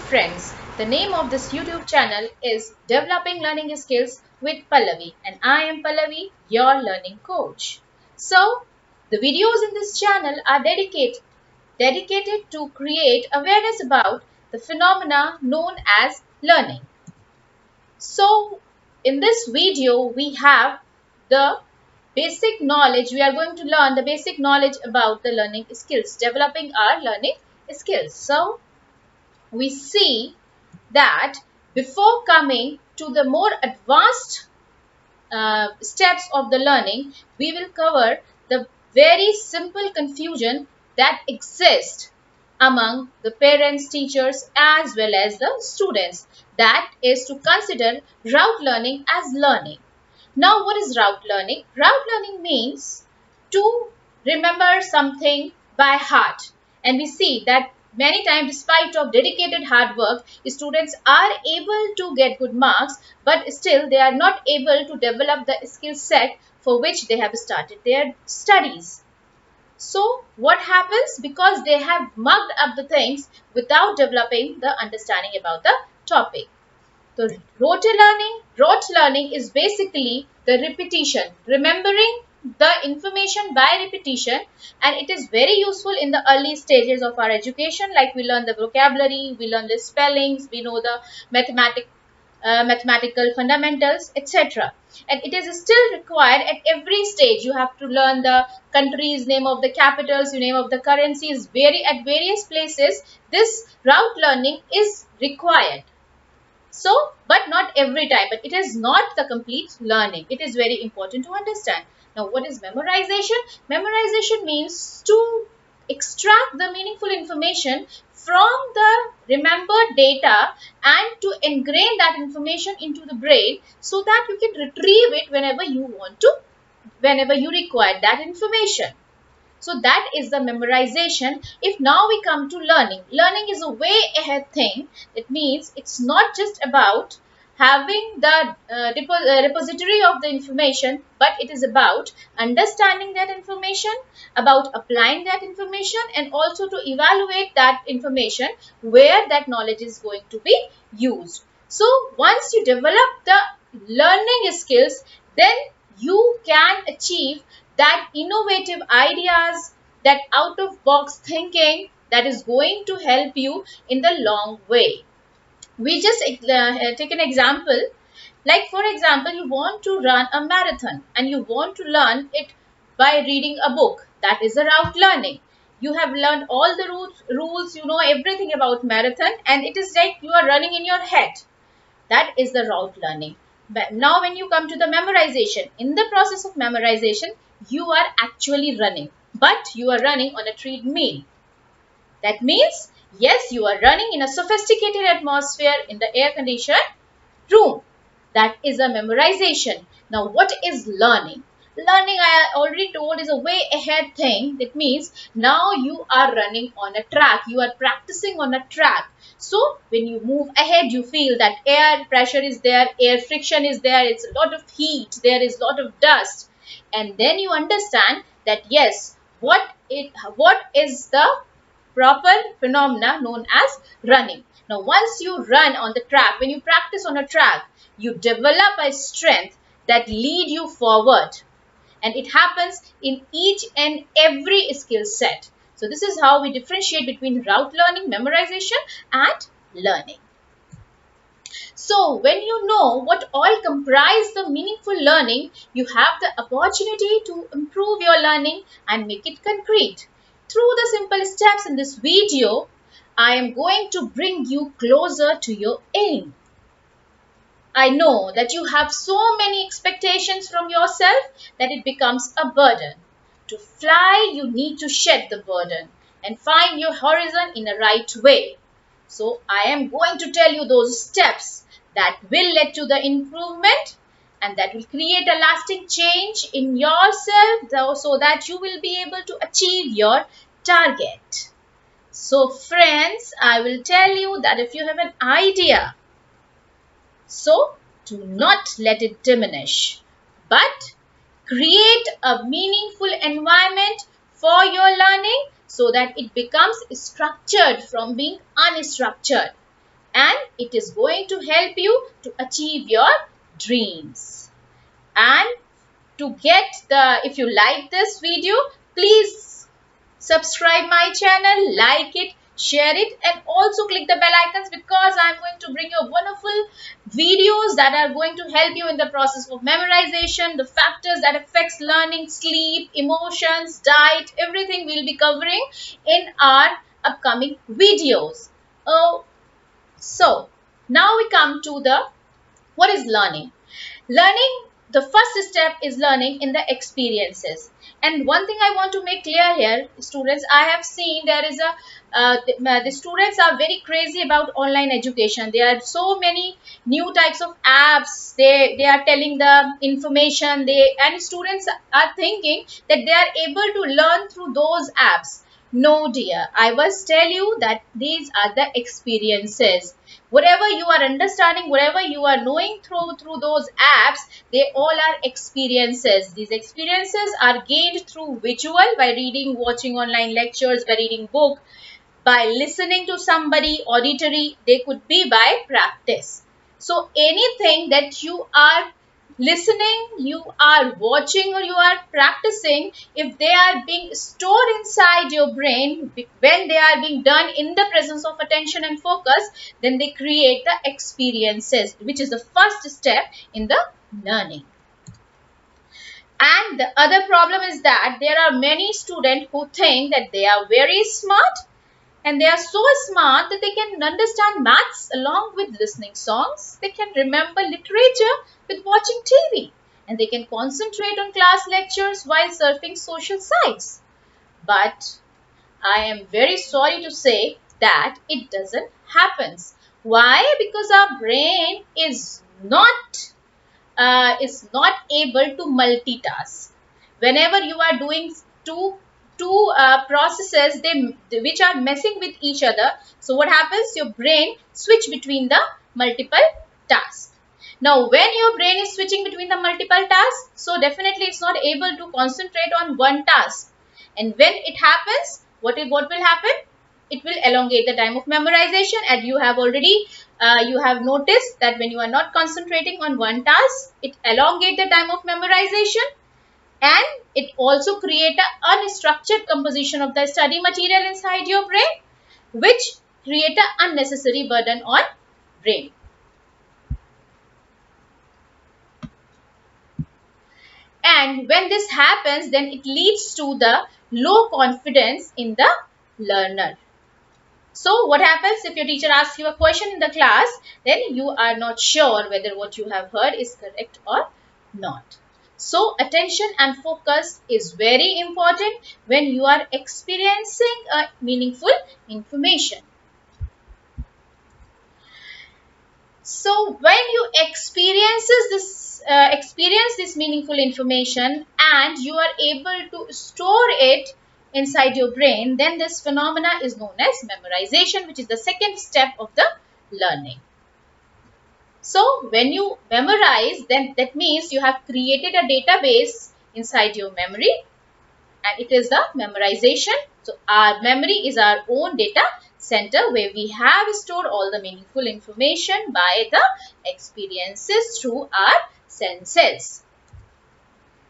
friends. The name of this YouTube channel is Developing Learning Skills with Pallavi, and I am Pallavi, your learning coach. So, the videos in this channel are dedicated to create awareness about the phenomena known as learning. So, in this video, we have the basic knowledge. We are going to learn the basic knowledge about the learning skills, developing our learning skills. So, we see that before coming to the more advanced steps of the learning, we will cover the very simple confusion that exists among the parents, teachers, as well as the students. That is to consider route learning as learning. Now, what is route learning? Route learning means to remember something by heart. And we see that many times, despite of dedicated hard work, students are able to get good marks, but still they are not able to develop the skill set for which they have started their studies. So what happens? Because they have mugged up the things without developing the understanding about the topic. So rote learning is basically the repetition, remembering the information by repetition, and it is very useful in the early stages of our education. Like we learn the vocabulary, we learn the spellings, we know the mathematical fundamentals, etc. And it is still required at every stage. You have to learn the countries, name of the capitals, name of the currencies, at various places. This route learning is required. So, but not every time, but it is not the complete learning. It is very important to understand. Now, what is memorization? Memorization means to extract the meaningful information from the remembered data and to ingrain that information into the brain so that you can retrieve it whenever you want to, whenever you require that information. So that is the memorization. If now we come to learning, learning is a way ahead thing. It means it's not just about having the repository of the information, but it is about understanding that information, about applying that information, and also to evaluate that information where that knowledge is going to be used. So once you develop the learning skills, then you can achieve that innovative ideas, that out of box thinking that is going to help you in the long way. We just take an example. Like for example, you want to run a marathon and you want to learn it by reading a book. That is a route learning. You have learned all the rules, you know everything about marathon, and it is like you are running in your head. That is the route learning. But now when you come to the memorization, in the process of memorization, you are actually running, but you are running on a treadmill. That means, yes, you are running in a sophisticated atmosphere in the air-conditioned room. That is a memorization. Now, what is learning? Learning, I already told, is a way ahead thing. That means now you are running on a track. You are practicing on a track. So, when you move ahead, you feel that air pressure is there, air friction is there, it's a lot of heat, there is a lot of dust. And then you understand that yes, what is the proper phenomena known as running. Now, once you run on the track, when you practice on a track, you develop a strength that lead you forward. And it happens in each and every skill set. So this is how we differentiate between route learning, memorization, and learning. So when you know what all comprise the meaningful learning, you have the opportunity to improve your learning and make it concrete. Through the simple steps in this video, I am going to bring you closer to your aim. I know that you have so many expectations from yourself that it becomes a burden. To fly, you need to shed the burden and find your horizon in a right way. So I am going to tell you those steps that will lead to the improvement and that will create a lasting change in yourself so that you will be able to achieve your target. So friends, I will tell you that if you have an idea, so do not let it diminish, but create a meaningful environment for your learning so that it becomes structured from being unstructured. and it is going to help you to achieve your dreams. And to get if you like this video, please subscribe my channel, like it, share it, and also click the bell icons, because I'm going to bring you wonderful videos that are going to help you in the process of memorization, the factors that affects learning, sleep, emotions, diet, everything we'll be covering in our upcoming videos. So now we come to the what is learning. Learning, the first step is learning in the experiences. And one thing I want to make clear here, students, I have seen there is the students are very crazy about online education. There are so many new types of apps. They are telling the information. And students are thinking that they are able to learn through those apps. No, dear, I must tell you that these are the experiences. Whatever you are understanding, whatever you are knowing through those apps, they all are experiences. These experiences are gained through visual, by reading, watching online lectures, by reading book, by listening to somebody, auditory. They could be by practice. So anything that you are listening, you are watching, or you are practicing, if they are being stored inside your brain, when they are being done in the presence of attention and focus, then they create the experiences, which is the first step in the learning. And the other problem is that there are many students who think that they are very smart, and they are so smart that they can understand maths along with listening songs. They can remember literature with watching TV. And they can concentrate on class lectures while surfing social sites. But I am very sorry to say that it doesn't happen. Why? Because our brain is not able to multitask. Whenever you are doing two processes which are messing with each other, so what happens, your brain switch between the multiple tasks. Now when your brain is switching between the multiple tasks, so definitely it's not able to concentrate on one task. And when it happens, what will happen? It will elongate the time of memorization. And you have already you have noticed that when you are not concentrating on one task, it elongates the time of memorization, and it also create an unstructured composition of the study material inside your brain, which create an unnecessary burden on brain. And when this happens, then it leads to the low confidence in the learner. So what happens if your teacher asks you a question in the class, then you are not sure whether what you have heard is correct or not. So attention and focus is very important when you are experiencing a meaningful information. So when you experience this meaningful information and you are able to store it inside your brain, then this phenomena is known as memorization, which is the second step of the learning. So when you memorize, then that means you have created a database inside your memory, and it is the memorization. So our memory is our own data center where we have stored all the meaningful information by the experiences through our senses.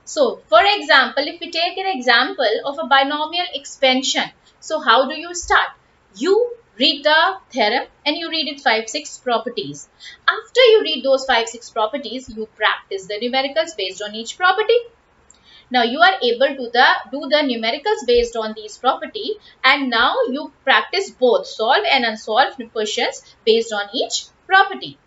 So for example, if we take an example of a binomial expansion, so how do you start? You read the theorem and you read its 5-6 properties. After you read those 5-6 properties, you practice the numericals based on each property. Now you are able to do the numericals based on these property, and now you practice both solve and unsolved questions based on each property.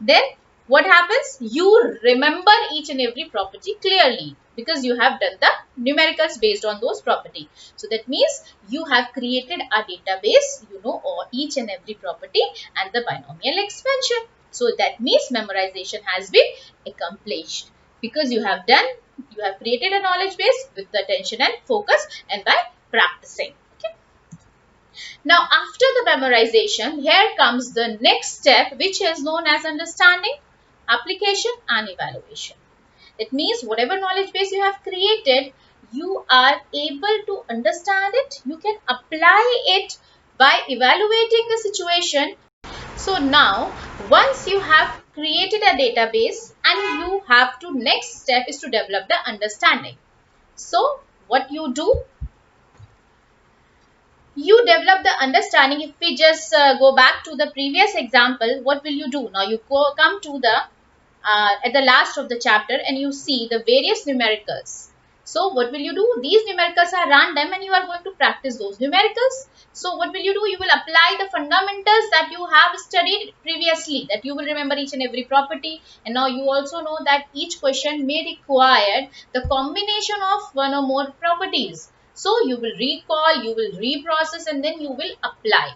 Then what happens? You remember each and every property clearly because you have done the numericals based on those property. So that means you have created a database, you know each and every property and the binomial expansion. So that means memorization has been accomplished because you have created a knowledge base with the attention and focus and by practicing. Okay. Now after the memorization, here comes the next step, which is known as understanding, application and evaluation. It means whatever knowledge base you have created, you are able to understand it. You can apply it by evaluating the situation. So now, once you have created a database, and you have to, next step is to develop the understanding. So what you do, you develop the understanding. If we just go back to the previous example, what will you do? Now you come to the at the last of the chapter, and you see the various numericals. So what will you do? These numericals are random, and you are going to practice those numericals. So what will you do? You will apply the fundamentals that you have studied previously, that you will remember each and every property. And now you also know that each question may require the combination of one or more properties. So you will recall, you will reprocess, and then you will apply.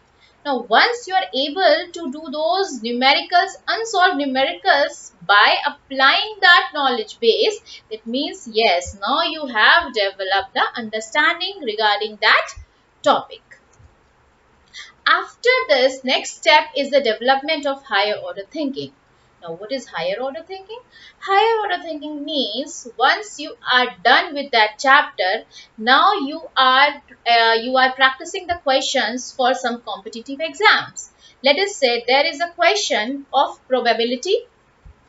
Now, once you are able to do those numericals, unsolved numericals by applying that knowledge base, it means yes, now you have developed the understanding regarding that topic. After this, next step is the development of higher order thinking. Now, what is higher order thinking? Higher order thinking means once you are done with that chapter, now you are practicing the questions for some competitive exams. Let us say there is a question of probability,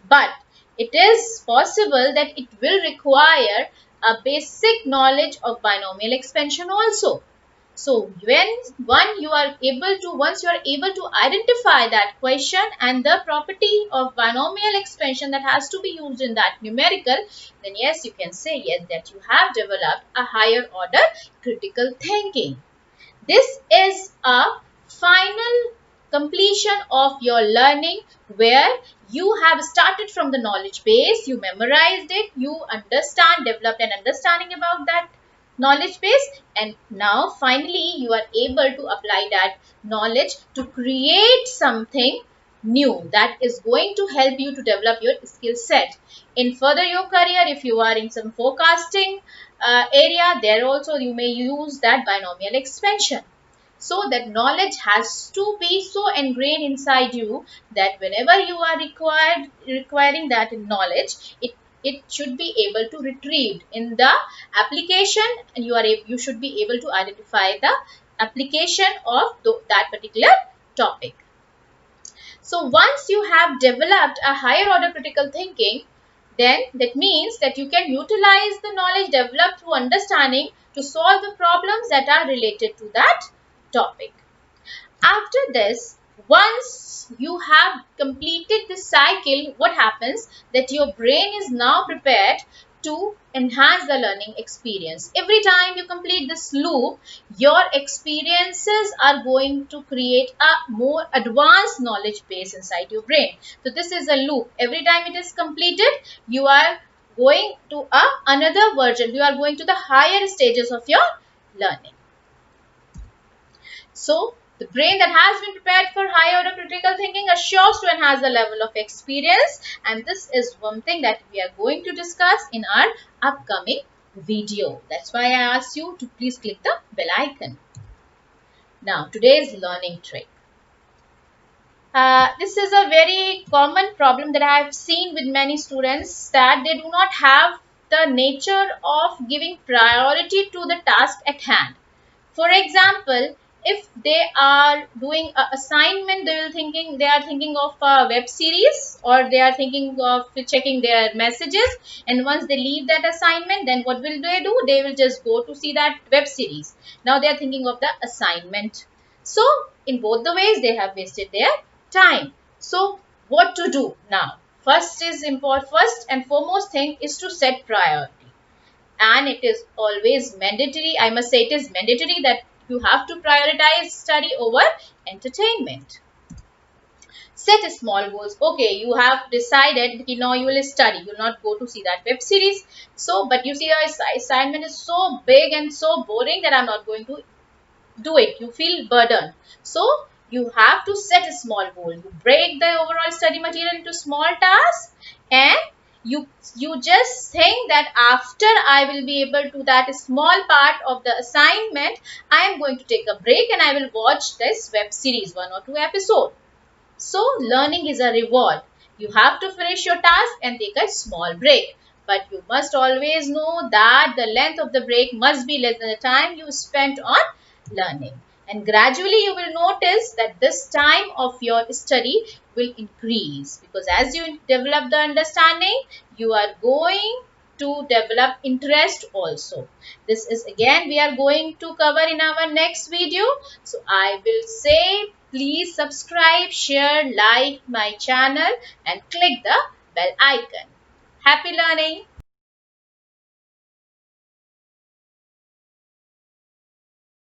but it is possible that it will require a basic knowledge of binomial expansion also. So once you are able to identify that question and the property of binomial expansion that has to be used in that numerical, then yes, you can say yes that you have developed a higher order critical thinking. This is a final completion of your learning, where you have started from the knowledge base, you memorized it, you developed an understanding about that knowledge base, and now finally you are able to apply that knowledge to create something new that is going to help you to develop your skill set in further your career. If you are in some forecasting area, there also you may use that binomial expansion. So that knowledge has to be so ingrained inside you that whenever you are requiring that knowledge, it should be able to retrieve in the application, and you should be able to identify the application of that particular topic. So once you have developed a higher order critical thinking, then that means that you can utilize the knowledge developed through understanding to solve the problems that are related to that topic. After this, once you have completed this cycle, what happens that your brain is now prepared to enhance the learning experience. Every time you complete this loop, your experiences are going to create a more advanced knowledge base inside your brain. So this is a loop. Every time it is completed, you are going to another version. You are going to the higher stages of your learning. So, the brain that has been prepared for high order critical thinking assures to enhance the level of experience, and this is one thing that we are going to discuss in our upcoming video. That's why I asked you to please click the bell icon. Now, today's learning trick. This is a very common problem that I have seen with many students, that they do not have the nature of giving priority to the task at hand. For example, if they are doing an assignment, they are thinking of a web series, or they are thinking of checking their messages, and once they leave that assignment, then what will they do? They will just go to see that web series. Now they are thinking of the assignment. So in both the ways, they have wasted their time. So what to do now? First and foremost thing is to set priority. And it is always mandatory, I must say it is mandatory, that you have to prioritize study over entertainment. Set small goals. Okay, you have decided, you know, you will study, you will not go to see that web series. So, but you see your assignment is so big and so boring that I'm not going to do it. You feel burdened. So, you have to set a small goal. You break the overall study material into small tasks, and you just think that after I will be able to that small part of the assignment, I am going to take a break and I will watch this web series, 1 or 2 episodes. So learning is a reward. You have to finish your task and take a small break. But you must always know that the length of the break must be less than the time you spent on learning. and gradually you will notice that this time of your study will increase, because as you develop the understanding, you are going to develop interest also. This is again we are going to cover in our next video. So I will say, please subscribe, share, like my channel and click the bell icon. Happy learning!